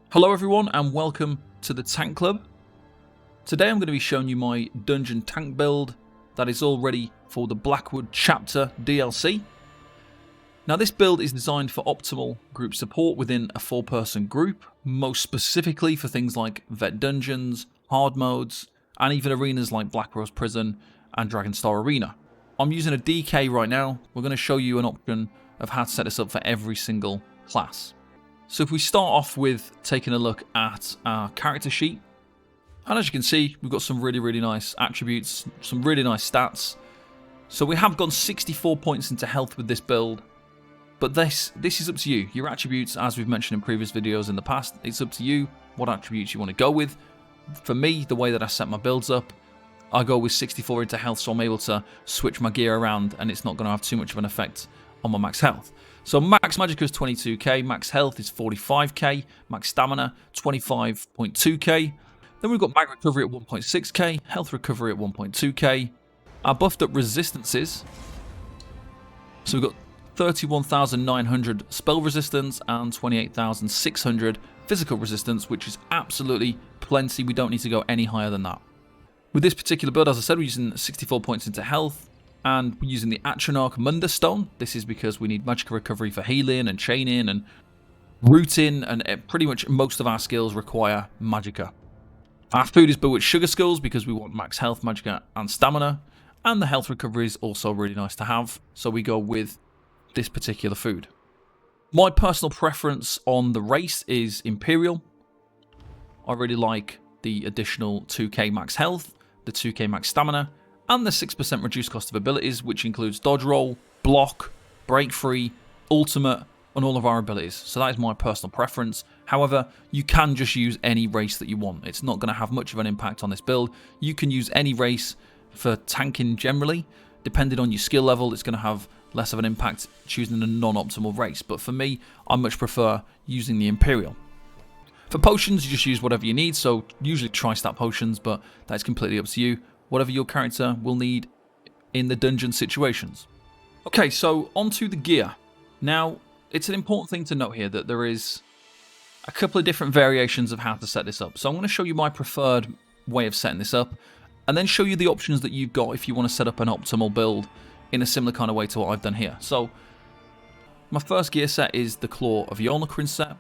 Hello everyone and welcome to the Tank Club. Today I'm going to be showing you my dungeon tank build that is all ready for the Blackwood chapter DLC. Now this build is designed for optimal group support within a 4-person group, most specifically for things like vet dungeons, hard modes, and even arenas like Black Rose Prison and Dragonstar Arena. I'm using a DK right now. We're going to show you an option of how to set this up for every single class. So if we start off with taking a look at our character sheet, and as you can see, we've got some really nice attributes, some really nice stats. So we have gone 64 points into health with this build, but this is up to you. Your attributes, as we've mentioned in previous videos in the past, it's up to you what attributes you want to go with. For me, the way that I set my builds up, I go with 64 into health, so I'm able to switch my gear around and it's not going to have too much of an effect on my max health. So max magicka is 22k, max health is 45k, max stamina 25.2k. Then we've got mag recovery at 1.6k, health recovery at 1.2k. Our buffed up resistances. So we've got 31,900 spell resistance and 28,600 physical resistance, which is absolutely plenty. We don't need to go any higher than that. With this particular build, as I said, we're using 64 points into health. And we're using the Atronach Mundus stone. This is because we need magicka recovery for healing and chaining and rooting, and pretty much most of our skills require magicka. Our food is built with sugar skulls because we want max health, magicka, and stamina. And the health recovery is also really nice to have, so we go with this particular food. My personal preference on the race is Imperial. I really like the additional 2k max health, the 2k max stamina, and the 6% reduced cost of abilities, which includes dodge roll, block, break free, ultimate, and all of our abilities. So that is my personal preference. However, you can just use any race that you want. It's not going to have much of an impact on this build. You can use any race for tanking generally. Depending on your skill level, it's going to have less of an impact choosing a non-optimal race. But for me, I much prefer using the Imperial. For potions, you just use whatever you need. So usually tri-stat potions, but that's completely up to you. Whatever your character will need in the dungeon situations. Okay, so onto the gear. Now, it's an important thing to note here that there is a couple of different variations of how to set this up. So I'm going to show you my preferred way of setting this up, and then show you the options that you've got if you want to set up an optimal build in a similar kind of way to what I've done here. So, my first gear set is the Claw of Dragonknight set.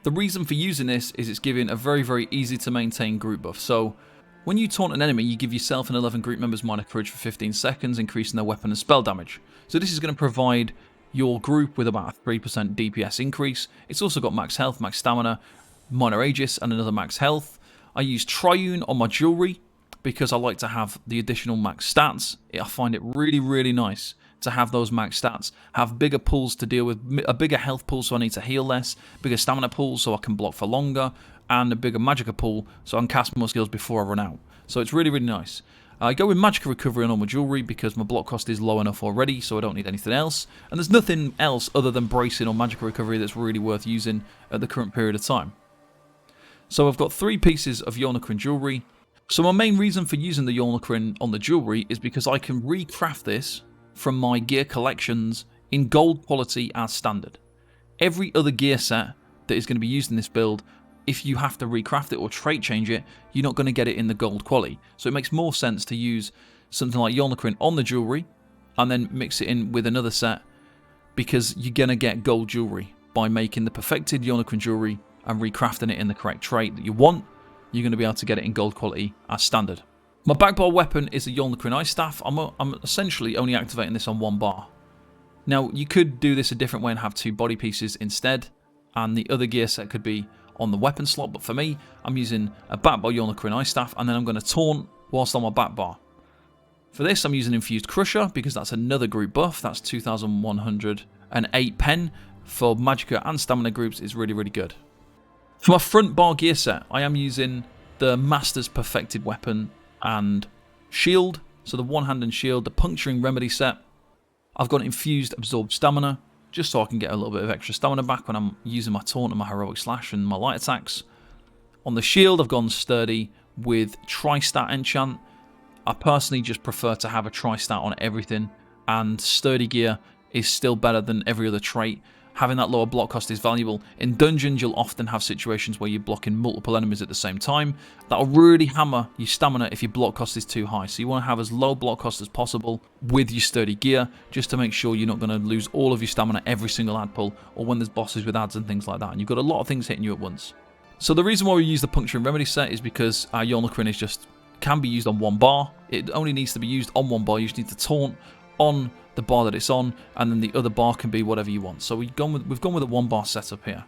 The reason for using this is it's giving a very easy to maintain group buff. So, when you taunt an enemy, you give yourself and 11 group members minor courage for 15 seconds, increasing their weapon and spell damage. So this is going to provide your group with about a 3% DPS increase. It's also got max health, max stamina, minor aegis, and another max health. I use Triune on my jewelry because I like to have the additional max stats. I find it really nice to have those max stats, have bigger pools to deal with, a bigger health pool so I need to heal less, bigger stamina pool so I can block for longer, and a bigger magicka pool so I can cast more skills before I run out. So it's really nice. I go with magicka recovery on all my jewelry because my block cost is low enough already, so I don't need anything else. And there's nothing else other than bracing or magicka recovery that's really worth using at the current period of time. So I've got 3 pieces of Dragonknight jewelry. So my main reason for using the Dragonknight on the jewelry is because I can recraft this from my gear collections in gold quality as standard. Every other gear set that is going to be used in this build, if you have to recraft it or trait change it, you're not going to get it in the gold quality. So it makes more sense to use something like Dragonknight on the jewelry and then mix it in with another set, because you're going to get gold jewelry by making the perfected Dragonknight jewelry and recrafting it in the correct trait that you want. You're going to be able to get it in gold quality as standard. My backbar weapon is a Dragonknight Ice Staff. I'm essentially only activating this on 1 bar. Now, you could do this a different way and have 2 body pieces instead, and the other gear set could be on the weapon slot, but for me, I'm using a backbar Dragonknight Ice Staff, and then I'm going to taunt whilst on my backbar. For this, I'm using Infused Crusher, because that's another group buff. That's 2,108 pen for magicka and stamina groups is really good. For my front bar gear set, I am using the Master's Perfected Weapon and Shield, so the one-hand and shield, the Puncturing Remedy set. I've got Infused Absorbed Stamina, just so I can get a little bit of extra stamina back when I'm using my taunt and my heroic slash and my light attacks. On the shield, I've gone sturdy with tri-stat enchant. I personally just prefer to have a tri-stat on everything, and sturdy gear is still better than every other trait. having that lower block cost is valuable. In dungeons, you'll often have situations where you're blocking multiple enemies at the same time. That'll really hammer your stamina if your block cost is too high. So you want to have as low block cost as possible with your sturdy gear, just to make sure you're not going to lose all of your stamina every single ad pull, or when there's bosses with ads and things like that. And you've got a lot of things hitting you at once. So the reason why we use the Puncture and Remedy set is because our Yolnahkrin is can be used on one bar. It only needs to be used on one bar. You just need to taunt on the bar that it's on, and then the other bar can be whatever you want. So we've gone with a one bar setup here.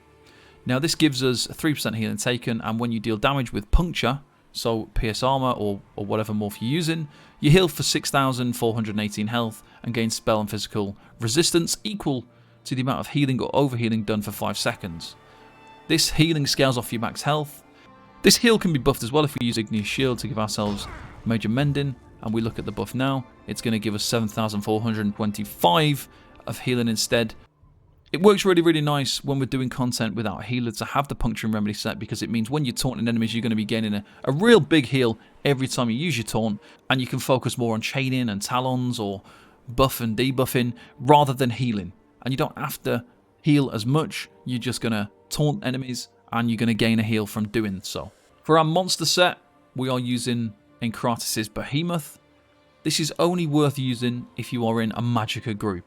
Now this gives us a 3% healing taken, and when you deal damage with Puncture, so Pierce Armor or whatever morph you're using, you heal for 6,418 health and gain spell and physical resistance equal to the amount of healing or overhealing done for 5 seconds. This healing scales off your max health. This heal can be buffed as well if we use Igneous Shield to give ourselves Major Mending, and we look at the buff now. It's going to give us 7,425 of healing instead. It works really, really nice when we're doing content without a healer to have the Puncture and Remedy set, because it means when you're taunting enemies, you're going to be gaining a real big heal every time you use your taunt, and you can focus more on chaining and talons or buff and debuffing rather than healing. And you don't have to heal as much. You're just going to taunt enemies, and you're going to gain a heal from doing so. For our monster set, we are using Enchants Behemoth. This is only worth using if you are in a Magicka group.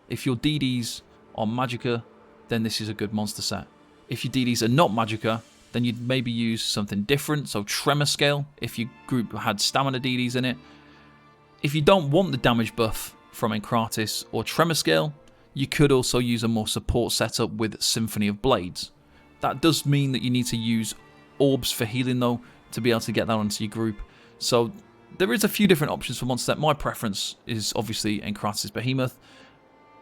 If your DDs are Magicka, then this is a good monster set. If your DDs are not Magicka, then you'd maybe use something different, so Tremor Scale, if your group had Stamina DDs in it. If you don't want the damage buff from Enchants or Tremor Scale, you could also use a more support setup with Symphony of Blades. That does mean that you need to use orbs for healing though, to be able to get that onto your group. So there is a few different options for monster set. My preference is obviously Enchants Behemoth.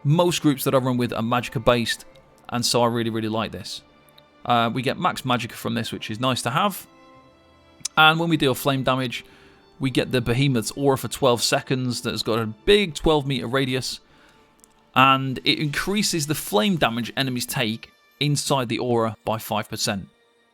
Most groups that I run with are Magicka based, and so I really, really like this. We get max Magicka from this, which is nice to have. And when we deal flame damage, we get the Behemoth's aura for 12 seconds that has got a big 12-meter radius, and it increases the flame damage enemies take inside the aura by 5%.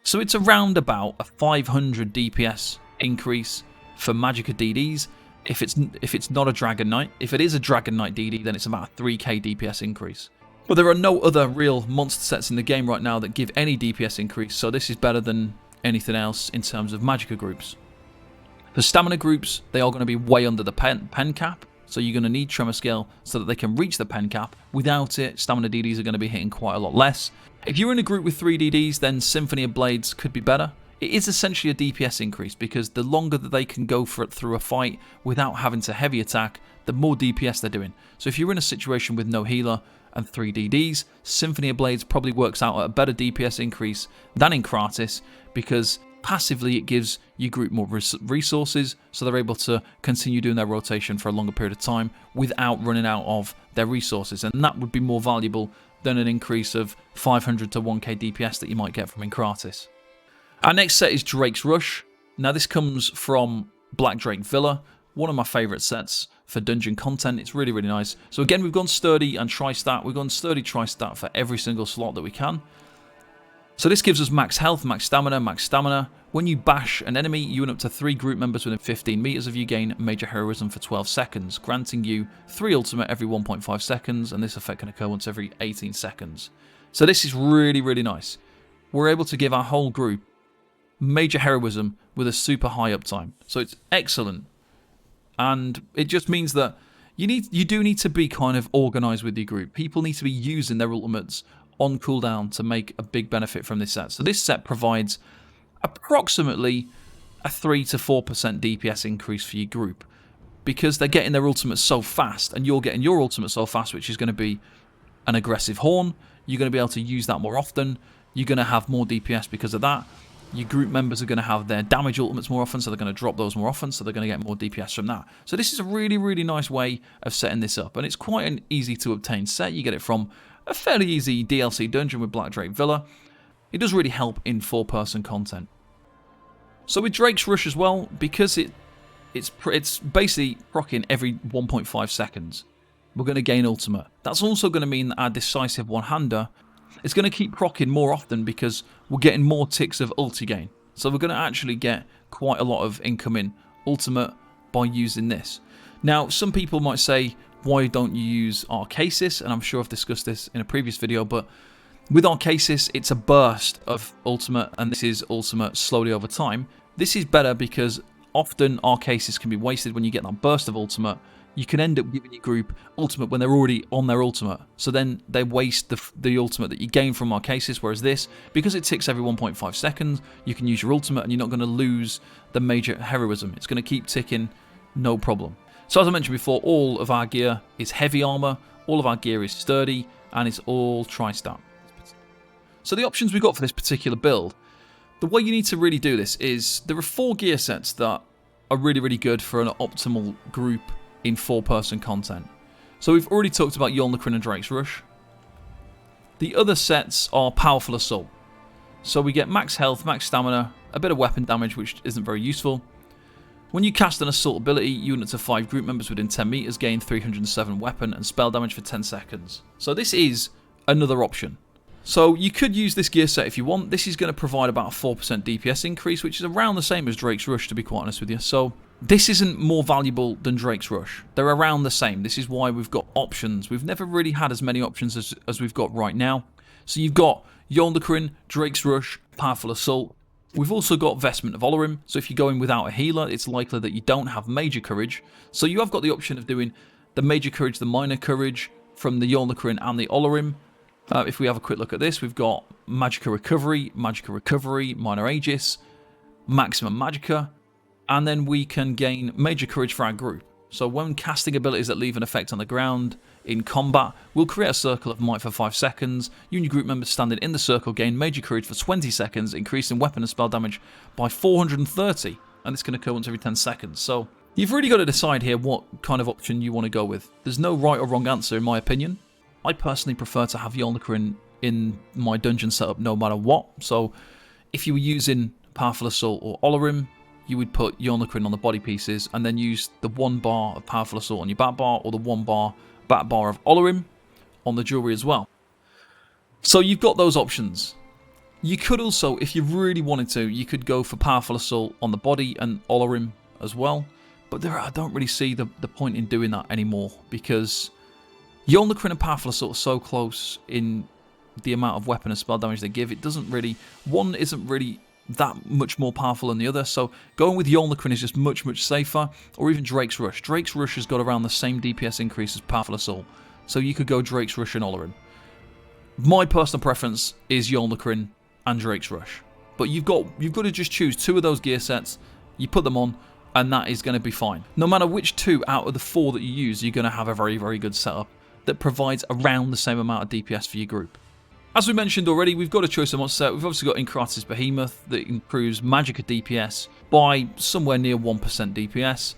So it's around about a 500 DPS increase for Magicka DDs if it's not a Dragonknight. If it is a Dragonknight DD, then it's about a 3k DPS increase. But there are no other real monster sets in the game right now that give any DPS increase, so this is better than anything else in terms of Magicka groups. For stamina groups, they are going to be way under the pen cap, so you're going to need Tremor Scale so that they can reach the pen cap. Without it, stamina DDs are going to be hitting quite a lot less. If you're in a group with 3 DDs, then Symphony of Blades could be better. It is essentially a DPS increase, because the longer that they can go for it through a fight without having to heavy attack, the more DPS they're doing. So if you're in a situation with no healer and 3 DDs, Symphony of Blades probably works out at a better DPS increase than Enchants, because passively it gives your group more resources, so they're able to continue doing their rotation for a longer period of time without running out of their resources, and that would be more valuable than an increase of 500 to 1k DPS that you might get from Enchants. Our next set is Drake's Rush. Now this comes from Black Drake Villa, one of my favourite sets for dungeon content. It's really, really nice. So again, we've gone sturdy and tri-stat. We've gone sturdy, tri-stat for every single slot that we can. So this gives us max health, max stamina, max stamina. When you bash an enemy, you and up to 3 group members within 15 meters of you gain Major Heroism for 12 seconds, granting you 3 ultimate every 1.5 seconds, and this effect can occur once every 18 seconds. So this is really, really nice. We're able to give our whole group Major Heroism with a super high uptime. So it's excellent. And it just means that you do need to be kind of organized with your group. People need to be using their ultimates on cooldown to make a big benefit from this set. So this set provides approximately a 3 to 4% DPS increase for your group, because they're getting their ultimates so fast, and you're getting your ultimate so fast, which is going to be an aggressive horn. You're going to be able to use that more often. You're going to have more DPS because of that. Your group members are going to have their damage ultimates more often, so they're going to drop those more often, so they're going to get more DPS from that. So this is a really, really nice way of setting this up, and it's quite an easy to obtain set. You get it from a fairly easy DLC dungeon with Black Drake Villa. It does really help in 4-person content. So with Drake's Rush as well, because it's basically proccing every 1.5 seconds, we're going to gain ultimate. That's also going to mean that our decisive one-hander is going to keep proccing more often, because we're getting more ticks of ulti gain. So we're going to actually get quite a lot of incoming ultimate by using this. Now, some people might say, why don't you use Arcasis? And I'm sure I've discussed this in a previous video, but with Arcasis, it's a burst of ultimate, and this is ultimate slowly over time. This is better because often Arcasis can be wasted when you get that burst of ultimate. You can end up giving your group ultimate when they're already on their ultimate. So then they waste the ultimate that you gain from Arcasis, whereas this, because it ticks every 1.5 seconds, you can use your ultimate and you're not going to lose the major heroism. It's going to keep ticking, no problem. So as I mentioned before, all of our gear is heavy armor, all of our gear is sturdy, and it's all tri-stat. So the options we've got for this particular build, the way you need to really do this is, there are 4 gear sets that are really, really good for an optimal group in 4-person content. So we've already talked about Yolnahkrin and Drake's Rush. The other sets are Powerful Assault. So we get max health, max stamina, a bit of weapon damage, which isn't very useful. When you cast an assault ability, units of 5 group members within 10 meters gain 307 weapon and spell damage for 10 seconds. So this is another option. So you could use this gear set if you want. This is going to provide about a 4% DPS increase, which is around the same as Drake's Rush, to be quite honest with you. So this isn't more valuable than Drake's Rush. They're around the same. This is why we've got options. We've never really had as many options as we've got right now. So you've got Yolnahkrin, Drake's Rush, Powerful Assault. We've also got Vestment of Olorim. So if you're going without a healer, it's likely that you don't have Major Courage. So you have got the option of doing the Major Courage, the Minor Courage from the Yolnahkrin and the Olorim. If we have a quick look at this, we've got Magicka Recovery, Minor Aegis, Maximum Magicka, and then we can gain Major Courage for our group. So when casting abilities that leave an effect on the ground in combat, we'll create a circle of might for 5 seconds. You and your group members standing in the circle gain Major Courage for 20 seconds, increasing weapon and spell damage by 430, and this can occur once every 10 seconds. So you've really got to decide here what kind of option you want to go with. There's no right or wrong answer in my opinion. I personally prefer to have Yolnahkrin in my dungeon setup no matter what. So if you were using Powerful Assault or Olorim, you would put Yolnahkrin on the body pieces and then use the 1 bar of Powerful Assault on your back bar, or the 1 bar back bar of Olorim on the jewelry as well. So you've got those options. You could also, if you really wanted to, you could go for Powerful Assault on the body and Olorim as well. But I don't really see the point in doing that anymore, because Yolnahkrin and Powerful Assault are so close in the amount of weapon and spell damage they give. It doesn't really, one isn't really that much more powerful than the other, so going with Yolnahkrin is just much safer. Or even Drake's Rush. Drake's Rush has got around the same DPS increase as Powerful Assault, so you could go Drake's Rush and Olorim. My personal preference is Yolnahkrin and Drake's Rush, but you've got to just choose 2 of those gear sets, you put them on, and that is going to be fine. No matter which 2 out of the 4 that you use, you're going to have a very good setup that provides around the same amount of DPS for your group. As we mentioned already, we've got a choice of monster set. We've obviously got Enchants Behemoth that improves Magicka DPS by somewhere near 1% DPS.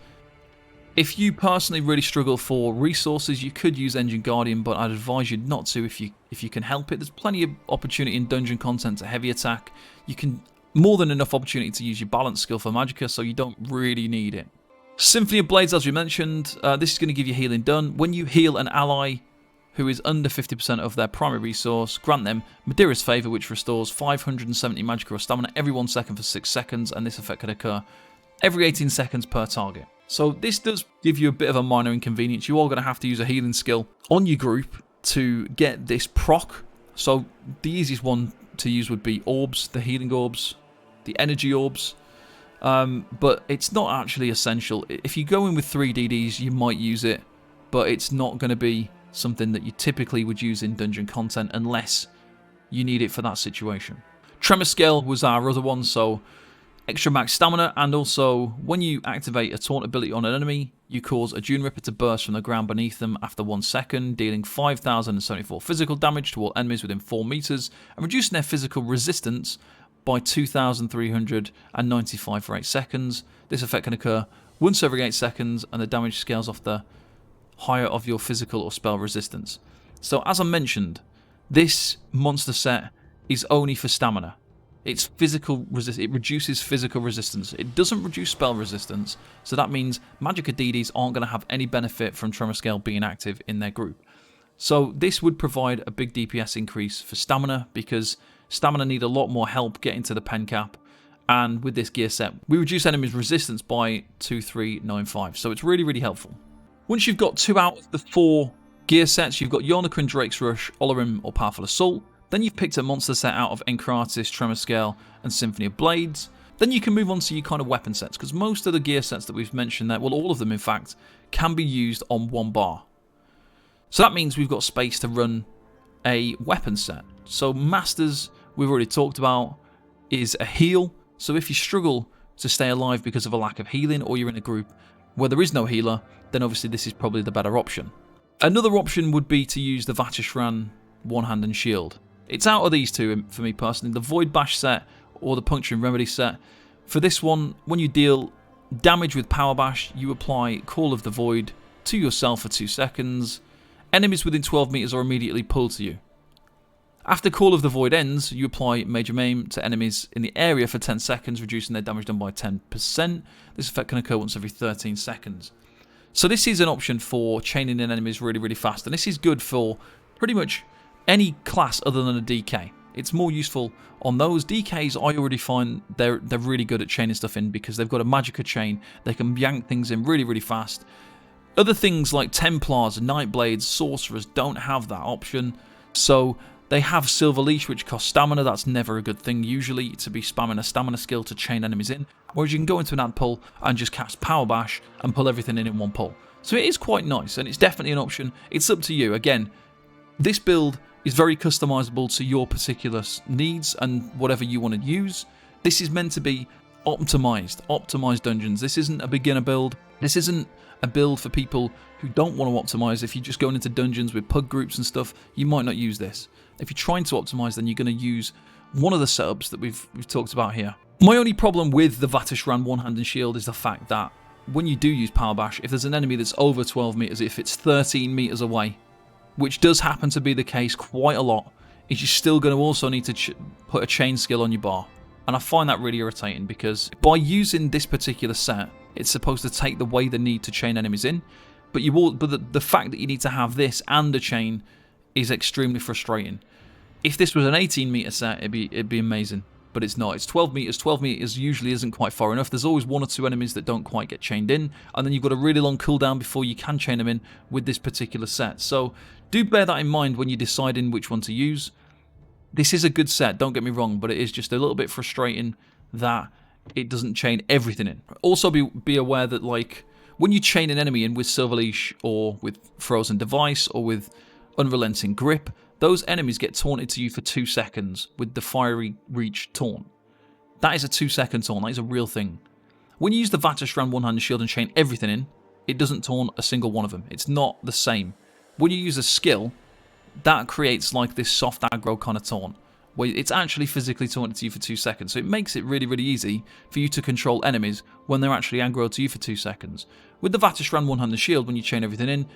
If you personally really struggle for resources, you could use Engine Guardian, but I'd advise you not to if you can help it. There's plenty of opportunity in dungeon content to heavy attack. You can more than enough opportunity to use your balance skill for Magicka, so you don't really need it. Symphony of Blades, as we mentioned, this is going to give you healing done. When you heal an ally who is under 50% of their primary resource, grant them Madeira's Favour, which restores 570 Magicka or stamina every 1 second for 6 seconds, and this effect can occur every 18 seconds per target. So this does give you a bit of a minor inconvenience. You are going to have to use a healing skill on your group to get this proc. So the easiest one to use would be orbs, the healing orbs, the energy orbs. But it's not actually essential. If you go in with 3 DDs, you might use it, but it's not going to be something that you typically would use in dungeon content unless you need it for that situation. Tremor Scale was our other one, so extra max stamina, and also when you activate a taunt ability on an enemy, you cause a Dune Ripper to burst from the ground beneath them after 1 second, dealing 5,074 physical damage to all enemies within 4 meters, and reducing their physical resistance by 2,395 for 8 seconds. This effect can occur once every 8 seconds, and the damage scales off the higher of your physical or spell resistance. So as I mentioned, this monster set is only for stamina. It's physical it reduces physical resistance. It doesn't reduce spell resistance, so that means Magicka DDs aren't going to have any benefit from Tremor Scale being active in their group. So this would provide a big DPS increase for stamina, because stamina need a lot more help getting to the pen cap, and with this gear set, we reduce enemies' resistance by 2395, so it's really helpful. Once you've got 2 out of the 4 gear sets, you've got Yonakrin, Drake's Rush, Olorim, or Powerful Assault. Then you've picked a monster set out of Enchants, Tremor Scale, and Symphony of Blades. Then you can move on to your kind of weapon sets, because most of the gear sets that we've mentioned there, well, all of them in fact, can be used on one bar. So that means we've got space to run a weapon set. So Masters, we've already talked about, is a heal. So if you struggle to stay alive because of a lack of healing, or you're in a group where there is no healer, then obviously this is probably the better option. Another option would be to use the Vatishran One Hand and Shield. It's out of these two for me personally, the Void Bash set or the Puncturing Remedy set. For this one, when you deal damage with Power Bash, you apply Call of the Void to yourself for 2 seconds. Enemies within 12 meters are immediately pulled to you. After Call of the Void ends, you apply Major Maim to enemies in the area for 10 seconds, reducing their damage done by 10%. This effect can occur once every 13 seconds. So this is an option for chaining in enemies really, really fast, and this is good for pretty much any class other than a DK. It's more useful on those. DKs, I already find they're really good at chaining stuff in because they've got a Magicka chain. They can yank things in really, really fast. Other things like Templars, Nightblades, Sorcerers don't have that option. So they have Silver Leash, which costs stamina. That's never a good thing usually, to be spamming a stamina skill to chain enemies in. Whereas you can go into an ad pull and just cast Power Bash and pull everything in one pull. So it is quite nice, and it's definitely an option. It's up to you. Again, this build is very customizable to your particular needs and whatever you want to use. This is meant to be optimized dungeons. This isn't a beginner build. This isn't a build for people who don't want to optimize. If you're just going into dungeons with pug groups and stuff, you might not use this. If you're trying to optimize, then you're going to use one of the setups that we've talked about here. My only problem with the Vatishran One Hand and Shield is the fact that when you do use Power Bash, if there's an enemy that's over 12 meters, if it's 13 meters away, which does happen to be the case quite a lot, is you're still going to also need to put a chain skill on your bar. And I find that really irritating because by using this particular set, it's supposed to take away the need to chain enemies in, but the fact that you need to have this and a chain is extremely frustrating. If this was an 18 meter set, it'd be amazing, but it's not. It's 12 meters. 12 meters usually isn't quite far enough. There's always 1 or 2 enemies that don't quite get chained in, and then you've got a really long cooldown before you can chain them in with this particular set. So do bear that in mind when you're deciding which one to use. This is a good set, don't get me wrong, but it is just a little bit frustrating that it doesn't chain everything in. Also be aware that, like, when you chain an enemy in with Silver Leash or with Frozen Device or with Unrelenting Grip, those enemies get taunted to you for 2 seconds with the Fiery Reach taunt. That is a 2-second taunt, that is a real thing. When you use the Vatishran One Hand Shield and chain everything in, it doesn't taunt a single one of them. It's not the same. When you use a skill, that creates like this soft aggro kind of taunt, where it's actually physically taunted to you for 2 seconds. So it makes it really, really easy for you to control enemies when they're actually aggro to you for 2 seconds. With the Vatishran One Hand and Shield, when you chain everything in,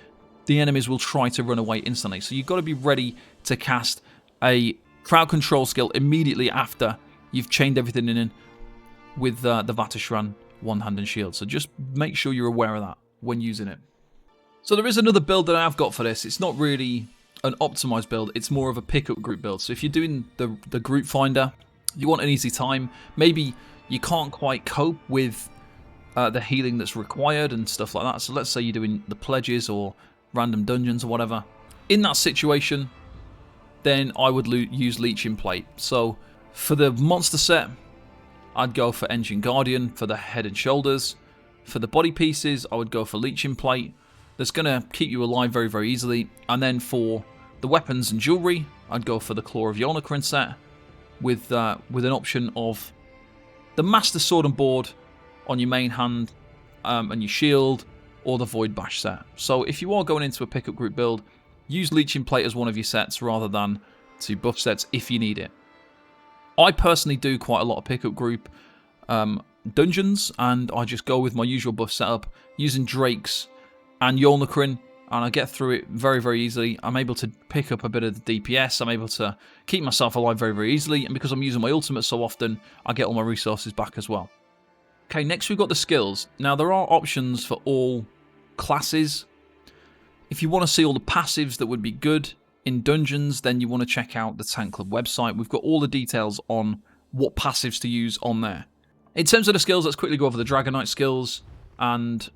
the enemies will try to run away instantly. So you've got to be ready to cast a crowd control skill immediately after you've chained everything in with the Vatishran One Hand and Shield. So just make sure you're aware of that when using it. So there is another build that I've got for this. It's not really an optimized build, it's more of a pickup group build. So if you're doing the group finder, you want an easy time, maybe you can't quite cope with the healing that's required and stuff like that. So let's say you're doing the pledges or random dungeons or whatever. In that situation, then I would use Leeching Plate. So for the monster set, I'd go for Engine Guardian for the head and shoulders. For the body pieces, I would go for Leeching Plate. That's going to keep you alive very, very easily. And then for the weapons and jewelry, I'd go for the Claw of Yonakrin set with an option of the Master Sword and Board on your main hand and your shield, or the Void Bash set. So if you are going into a pickup group build, use Leeching Plate as one of your sets rather than 2 buff sets if you need it. I personally do quite a lot of pickup group dungeons, and I just go with my usual buff setup using Drakes and Yolnahkrin, and I get through it very, very easily. I'm able to pick up a bit of the DPS, I'm able to keep myself alive very, very easily, and because I'm using my ultimate so often, I get all my resources back as well. Okay, next we've got the skills. Now there are options for all classes. If you want to see all the passives that would be good in dungeons, then you want to check out the Tank Club website. We've got all the details on what passives to use on there. In terms of the skills, let's quickly go over the Dragonknight Skills, and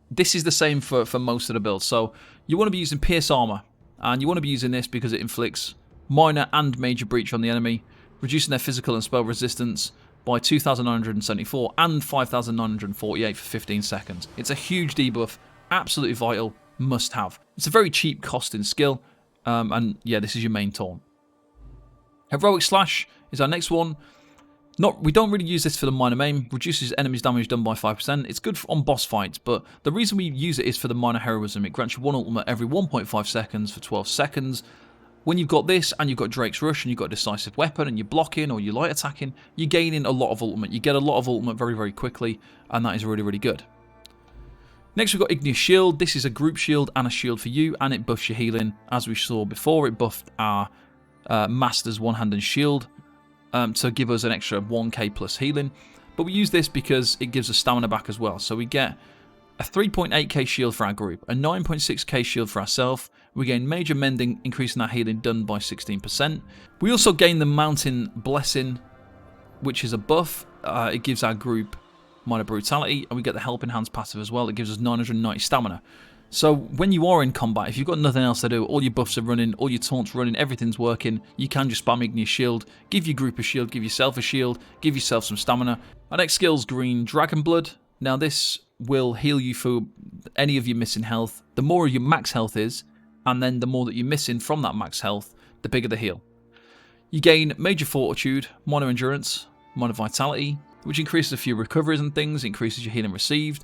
this is the same for most of the builds. So you want to be using Pierce Armor, and you want to be using this because it inflicts minor and major breach on the enemy, reducing their physical and spell resistance by 2,974 and 5,948 for 15 seconds. It's a huge debuff, absolutely vital, must have. It's a very cheap costing skill, and yeah, this is your main taunt. Heroic Slash is our next one. We don't really use this for the minor main. Reduces enemies' damage done by 5%. It's good on boss fights, but the reason we use it is for the minor heroism. It grants you one ultimate every 1.5 seconds for 12 seconds. When you've got this, and you've got Drake's Rush, and you've got a decisive weapon, and you're blocking or you're light attacking, you're gaining a lot of ultimate. You get a lot of ultimate very, very quickly, and that is really, really good. Next, we've got Igneous Shield. This is a group shield and a shield for you, and it buffs your healing. As we saw before, it buffed our Master's one-handed shield to give us an extra 1k plus healing. But we use this because it gives us stamina back as well. So we get a 3.8k shield for our group, a 9.6k shield for ourselves. We gain major mending, increasing our healing done by 16%. We also gain the Mountain Blessing, which is a buff. It gives our group minor brutality, and we get the Helping Hands passive as well. It gives us 990 stamina. So when you are in combat, if you've got nothing else to do, all your buffs are running, all your taunts running, everything's working, you can just spam Igneous Shield, give your group a shield, give yourself a shield, give yourself some stamina. Our next skill's Green Dragon Blood. Now this will heal you for any of your missing health. The more your max health is, and then the more that you're missing from that max health, the bigger the heal. You gain Major Fortitude, Minor Endurance, Minor Vitality, which increases a few recoveries and things, increases your healing received.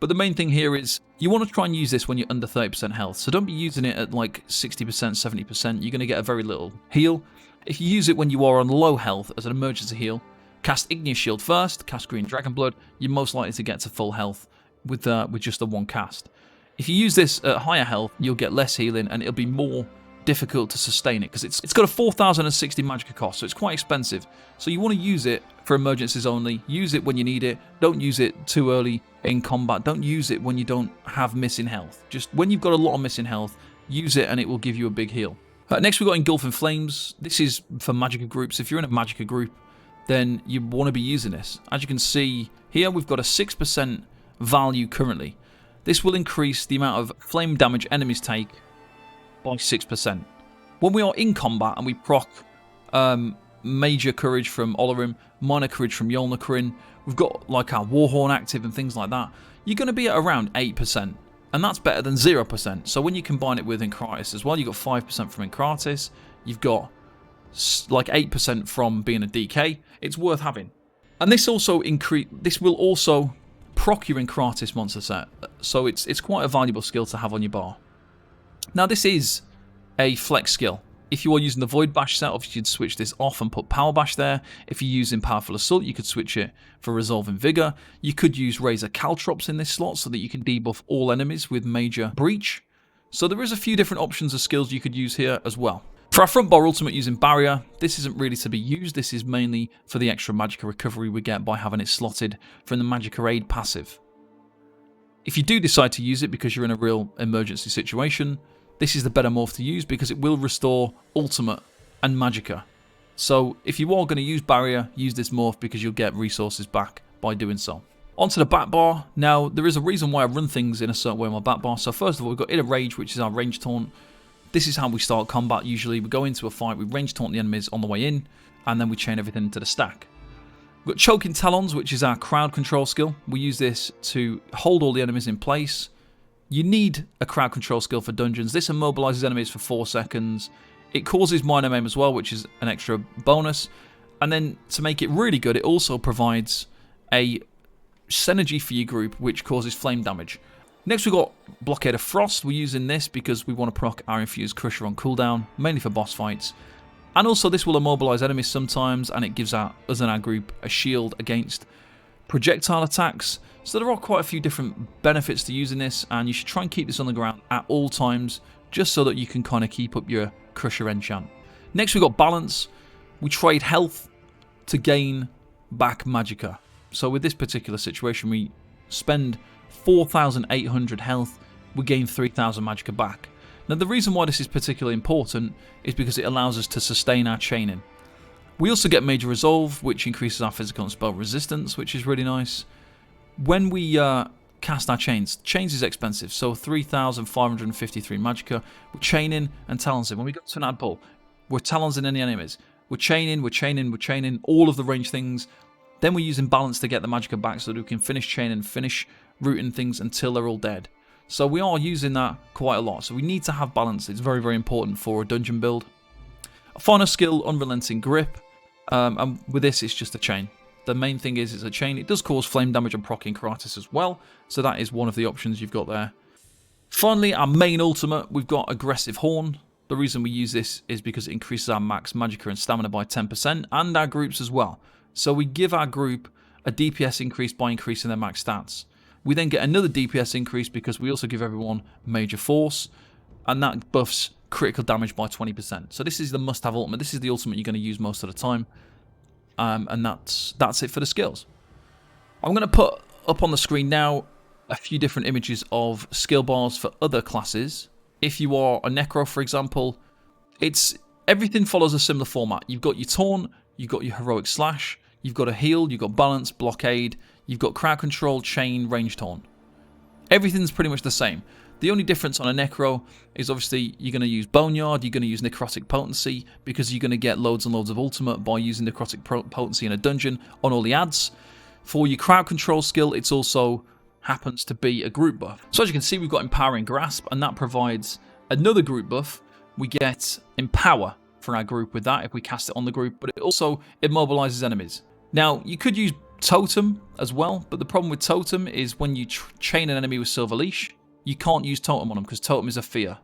But the main thing here is you want to try and use this when you're under 30% health. So don't be using it at like 60%, 70%. You're going to get a very little heal. If you use it when you are on low health as an emergency heal, cast Igneous Shield first, cast Green Dragon Blood, you're most likely to get to full health with just the one cast. If you use this at higher health, you'll get less healing and it'll be more difficult to sustain it because it's got a 4,060 magicka cost, so it's quite expensive. So you want to use it for emergencies only. Use it when you need it. Don't use it too early in combat. Don't use it when you don't have missing health. Just when you've got a lot of missing health, use it and it will give you a big heal. Next we've got Engulfing Flames. This is for magicka groups. If you're in a magicka group, then you want to be using this. As you can see here, we've got a 6% value currently. This will increase the amount of flame damage enemies take by 6%. When we are in combat and we proc Major Courage from Olorim, Minor Courage from Yolnahkrin, we've got like our Warhorn active and things like that, you're going to be at around 8%. And that's better than 0%. So when you combine it with Enchants as well, you've got 5% from Enchants, you've got like 8% from being a DK. It's worth having. And this will also proc your Enchants monster set. So it's quite a valuable skill to have on your bar. Now this is a flex skill. If you are using the Void Bash set, obviously you'd switch this off and put Power Bash there. If you're using Powerful Assault, you could switch it for Resolving Vigor. You could use Razor Caltrops in this slot so that you can debuff all enemies with Major Breach. So there is a few different options of skills you could use here as well. For our front bar ultimate using Barrier, this isn't really to be used. This is mainly for the extra Magicka recovery we get by having it slotted from the Magicka Aid passive. If you do decide to use it because you're in a real emergency situation, this is the better morph to use because it will restore ultimate and Magicka. So if you are going to use Barrier, use this morph because you'll get resources back by doing so. Onto the back bar. Now there is a reason why I run things in a certain way on my back bar. So first of all, we've got Inner Rage, which is our range taunt. This is how we start combat usually. We go into a fight, we range taunt the enemies on the way in, and then we chain everything into the stack. We've got Choking Talons, which is our crowd control skill. We use this to hold all the enemies in place. You need a crowd control skill for dungeons. This immobilizes enemies for 4 seconds. It causes minor aim as well, which is an extra bonus. And then to make it really good, it also provides a synergy for your group, which causes flame damage. Next we've got Blockade of Frost. We're using this because we want to proc our Infused Crusher on cooldown, mainly for boss fights. And also this will immobilize enemies sometimes, and it gives us and our group a shield against projectile attacks. So there are quite a few different benefits to using this, and you should try and keep this on the ground at all times, just so that you can kind of keep up your Crusher enchant. Next we've got Balance. We trade health to gain back Magicka. So with this particular situation, we spend 4,800 health, we gain 3,000 Magicka back. Now the reason why this is particularly important is because it allows us to sustain our chaining. We also get Major Resolve, which increases our physical and spell resistance, which is really nice. When we cast our chains. Chains is expensive, so 3,553 magicka. We're chaining and talonsing. When we go to an ad pull, we're talonsing any enemies. We're chaining all of the range things. Then we're using balance to get the magicka back so that we can finish chaining, finish rooting things until they're all dead. So we are using that quite a lot. So we need to have balance. It's very, very important for a dungeon build. A final skill, Unrelenting Grip. And with this, it's just a chain. The main thing is it's a chain. It does cause flame damage and proccing Karatis as well. So that is one of the options you've got there. Finally, our main ultimate, we've got Aggressive Horn. The reason we use this is because it increases our max magicka and stamina by 10% and our groups as well. So we give our group a DPS increase by increasing their max stats. We then get another DPS increase because we also give everyone Major Force, and that buffs critical damage by 20%. So this is the must-have ultimate. This is the ultimate you're going to use most of the time. And that's it for the skills. I'm going to put up on the screen now a few different images of skill bars for other classes. If you are a Necro, for example, everything follows a similar format. You've got your Taunt, you've got your Heroic Slash, you've got a Heal, you've got Balance, Blockade, you've got Crowd Control, Chain, Range Taunt. Everything's pretty much the same. The only difference on a Necro is obviously you're going to use Boneyard, you're going to use Necrotic Potency, because you're going to get loads and loads of ultimate by using Necrotic Potency in a dungeon on all the ads. For your Crowd Control skill, it's also happens to be a group buff. So as you can see, we've got Empowering Grasp, and that provides another group buff. We get Empower for our group with that if we cast it on the group, but it also immobilizes enemies. Now, you could use Totem as well, but the problem with Totem is when you chain an enemy with Silver Leash, you can't use Totem on them because Totem is a fear,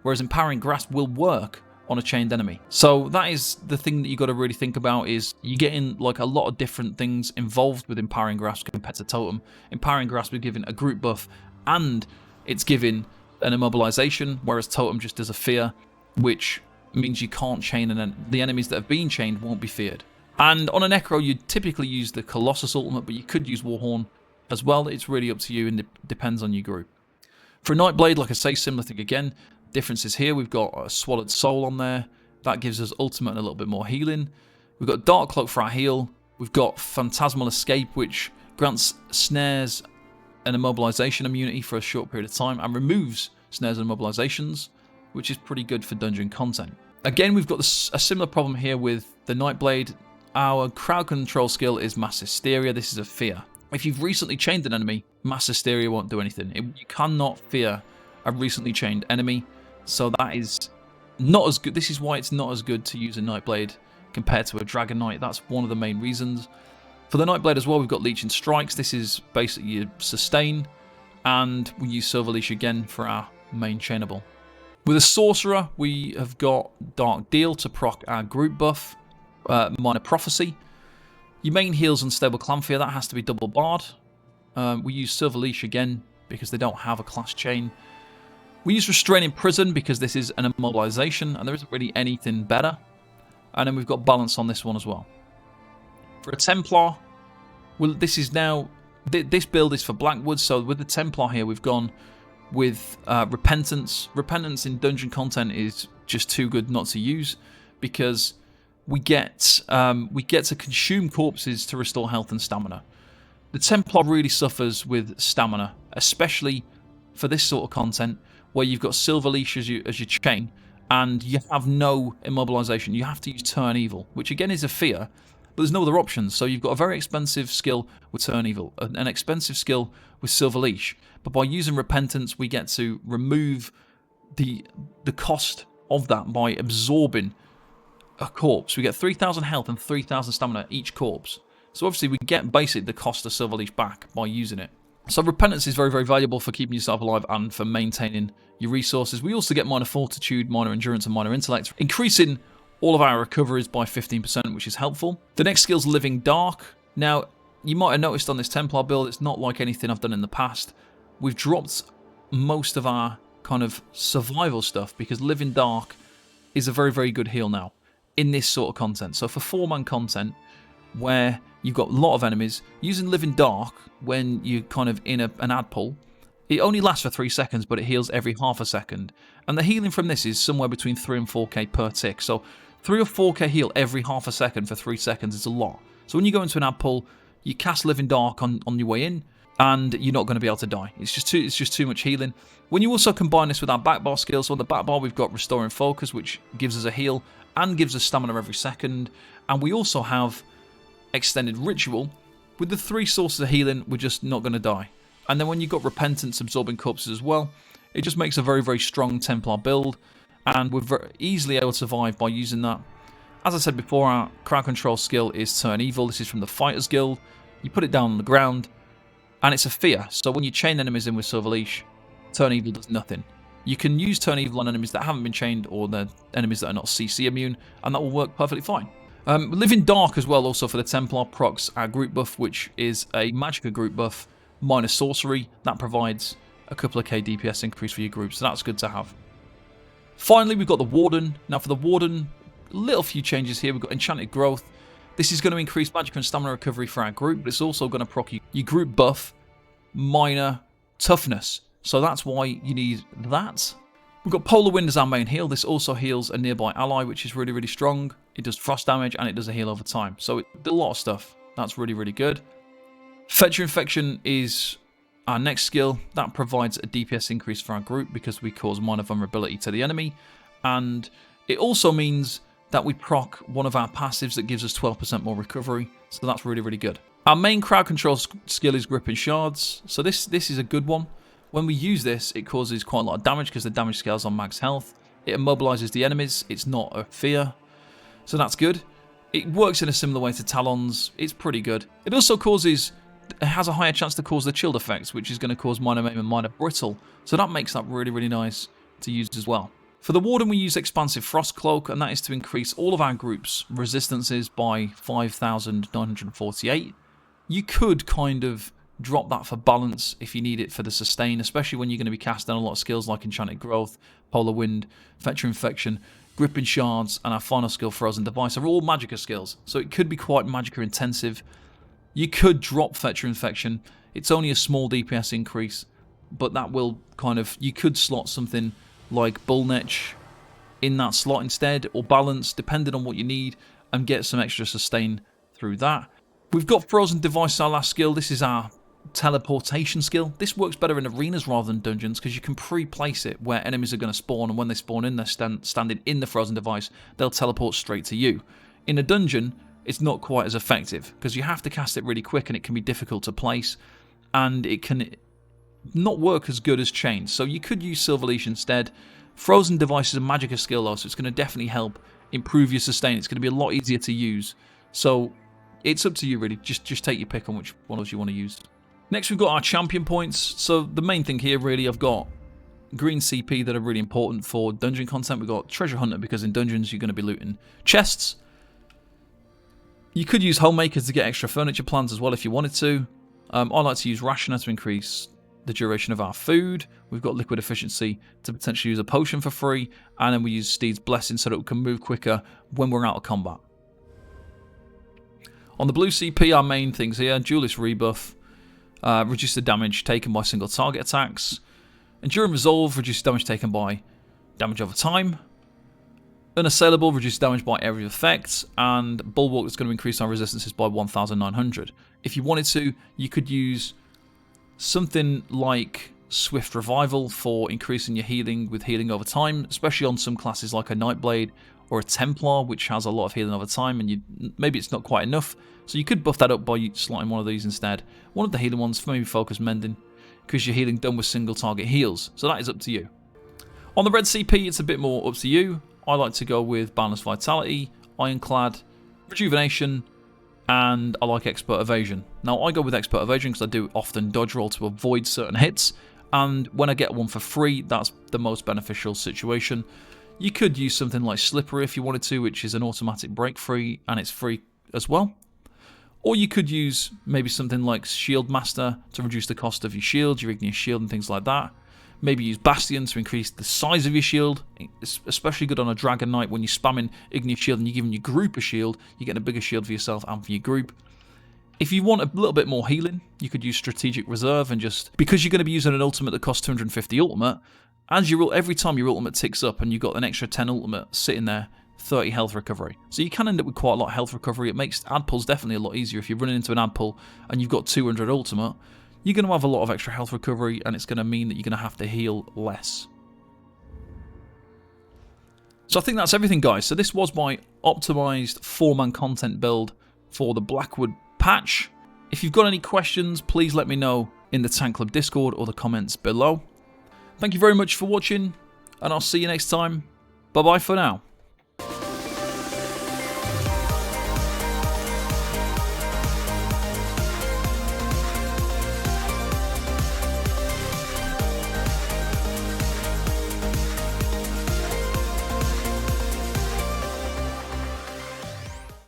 whereas Empowering Grasp will work on a chained enemy. So that is the thing that you got to really think about, is you're getting like a lot of different things involved with Empowering Grasp compared to Totem. Empowering Grasp is giving a group buff and it's giving an immobilization, whereas Totem just does a fear, which means you can't chain, and the enemies that have been chained won't be feared. And on a Necro, you'd typically use the Colossus ultimate, but you could use Warhorn as well. It's really up to you and it depends on your group. For a Nightblade, like I say, similar thing again. Differences here, we've got a Swallowed Soul on there. That gives us ultimate and a little bit more healing. We've got Dark Cloak for our heal. We've got Phantasmal Escape, which grants snares and immobilization immunity for a short period of time and removes snares and immobilizations, which is pretty good for dungeon content. Again, we've got a similar problem here with the Nightblade. Our crowd control skill is Mass Hysteria. This is a fear. If you've recently chained an enemy, Mass Hysteria won't do anything. You cannot fear a recently chained enemy, so that is not as good. This is why it's not as good to use a Nightblade compared to a Dragonknight. That's one of the main reasons. For the Nightblade as well, we've got Leeching Strikes. This is basically your sustain, and we use Silver Leash again for our main chainable. With a Sorcerer, we have got Dark Deal to proc our group buff, Minor Prophecy. Your main heal's Unstable Clanfear, that has to be double barred. We use Silver Leash again because they don't have a class chain. We use Restraining Prison because this is an immobilization and there isn't really anything better. And then we've got Balance on this one as well. For a Templar, well, this is now, this build is for Blackwood, so with the Templar here we've gone with Repentance. Repentance in dungeon content is just too good not to use because we get to consume corpses to restore health and stamina. The Templar really suffers with stamina, especially for this sort of content where you've got Silver Leash as your chain and you have no immobilization. You have to use Turn Evil, which again is a fear, but there's no other options. So you've got a very expensive skill with Turn Evil, an expensive skill with Silver Leash, but by using Repentance we get to remove the cost of that by absorbing a corpse. We get 3,000 health and 3,000 stamina each corpse. So obviously we get basically the cost of Silver Leash back by using it. So Repentance is very, very valuable for keeping yourself alive and for maintaining your resources. We also get Minor Fortitude, Minor Endurance and Minor Intellect, increasing all of our recoveries by 15%, which is helpful. The next skill is Living Dark. Now, you might have noticed on this Templar build, it's not like anything I've done in the past. We've dropped most of our kind of survival stuff because Living Dark is a very, very good heal now in this sort of content. So for 4-man content, where you've got a lot of enemies, using Living Dark when you're kind of in an ad pull, it only lasts for 3 seconds, but it heals every half a second. And the healing from this is somewhere between 3 and 4k per tick. So 3 or 4k heal every half a second for 3 seconds is a lot. So when you go into an ad pull, you cast Living Dark on your way in, and you're not going to be able to die. It's just too much healing. When you also combine this with our back bar skill, so on the back bar we've got Restoring Focus, which gives us a heal and gives us stamina every second, and we also have Extended Ritual. With the 3 sources of healing, we're just not going to die. And then when you've got Repentance, Absorbing Corpses as well, it just makes a very, very strong Templar build, and we're very easily able to survive by using that. As I said before, our crowd control skill is Turn Evil. This is from the Fighters Guild. You put it down on the ground, and it's a fear. So when you chain enemies in with Silver Leash, Turn Evil does nothing. You can use Turn Evil on enemies that haven't been chained, or the enemies that are not CC immune, and that will work perfectly fine. Living Dark as well, also for the Templar, procs our group buff, which is a Magicka group buff minus sorcery. That provides a couple of K DPS increase for your group, so that's good to have. Finally, we've got the Warden. Now for the Warden, little few changes here. We've got Enchanted Growth. This is going to increase magic and stamina recovery for our group, but it's also going to proc your group buff minor toughness. So that's why you need that. We've got Polar Wind as our main heal. This also heals a nearby ally, which is really, really strong. It does frost damage and it does a heal over time. So it does a lot of stuff. That's really, really good. Fetcher Infection is our next skill. That provides a DPS increase for our group because we cause minor vulnerability to the enemy. And it also means that we proc one of our passives that gives us 12% more recovery. So that's really, really good. Our main crowd control skill is Gripping Shards. So this is a good one. When we use this, it causes quite a lot of damage because the damage scales on max health. It immobilizes the enemies. It's not a fear. So that's good. It works in a similar way to Talons. It's pretty good. It also has a higher chance to cause the chilled effects, which is going to cause minor maim and minor brittle. So that makes that really, really nice to use as well. For the Warden, we use Expansive Frost Cloak, and that is to increase all of our group's resistances by 5,948. You could kind of drop that for balance if you need it for the sustain, especially when you're going to be casting a lot of skills like Enchanted Growth, Polar Wind, Fetcher Infection, Gripping Shards, and our final skill, Frozen Device, are all Magicka skills, so it could be quite Magicka intensive. You could drop Fetcher Infection. It's only a small DPS increase, but that will kind of... You could slot something like Bullnetch in that slot instead, or Balance, depending on what you need, and get some extra sustain through that. We've got Frozen Device, our last skill. This is our teleportation skill. This works better in arenas rather than dungeons because you can pre-place it where enemies are going to spawn, and when they spawn in, they're standing in the Frozen Device, they'll teleport straight to you. In a dungeon, it's not quite as effective because you have to cast it really quick and it can be difficult to place, and it can not work as good as chains. So you could use Silver Leash instead. Frozen Device is a Magicka skill though, so it's going to definitely help improve your sustain. It's going to be a lot easier to use. So it's up to you really. Just take your pick on which one of those you want to use. Next, we've got our champion points. So the main thing here, really, I've got green CP that are really important for dungeon content. We've got Treasure Hunter because in dungeons you're going to be looting chests. You could use Homemakers to get extra furniture plans as well if you wanted to. I like to use Rationer to increase the duration of our food. We've got Liquid Efficiency to potentially use a potion for free. And then we use Steed's Blessing so that we can move quicker when we're out of combat. On the blue CP, our main things here, Duelist Rebuff. Reduce the damage taken by single target attacks. Enduring Resolve, reduce damage taken by damage over time. Unassailable, reduce damage by area of effects. And Bulwark is going to increase our resistances by 1,900. If you wanted to, you could use something like Swift Revival for increasing your healing with healing over time, especially on some classes like a Nightblade or a Templar, which has a lot of healing over time, and maybe it's not quite enough. So you could buff that up by slotting one of these instead. One of the healing ones for maybe Focus Mending, because you're healing done with single target heals. So that is up to you. On the red CP, it's a bit more up to you. I like to go with Balanced Vitality, Ironclad, Rejuvenation, and I like Expert Evasion. Now, I go with Expert Evasion because I do often dodge roll to avoid certain hits, and when I get one for free, that's the most beneficial situation. You could use something like Slippery if you wanted to, which is an automatic break free, and it's free as well. Or you could use maybe something like Shield Master to reduce the cost of your shield, your Igneous Shield and things like that. Maybe use Bastion to increase the size of your shield. It's especially good on a Dragon Knight when you're spamming Igneous Shield and you're giving your group a shield. You're getting a bigger shield for yourself and for your group. If you want a little bit more healing, you could use Strategic Reserve, and just because you're going to be using an ultimate that costs 250 ultimate, every time your ultimate ticks up and you've got an extra 10 ultimate sitting there, 30 health recovery. So you can end up with quite a lot of health recovery. It makes ad pulls definitely a lot easier. If you're running into an ad pull and you've got 200 ultimate, you're going to have a lot of extra health recovery, and it's going to mean that you're going to have to heal less. So I think that's everything, guys. So this was my optimized 4-man content build for the Blackwood patch. If you've got any questions, please let me know in the Tank Club Discord or the comments below. Thank you very much for watching, and I'll see you next time. Bye-bye for now.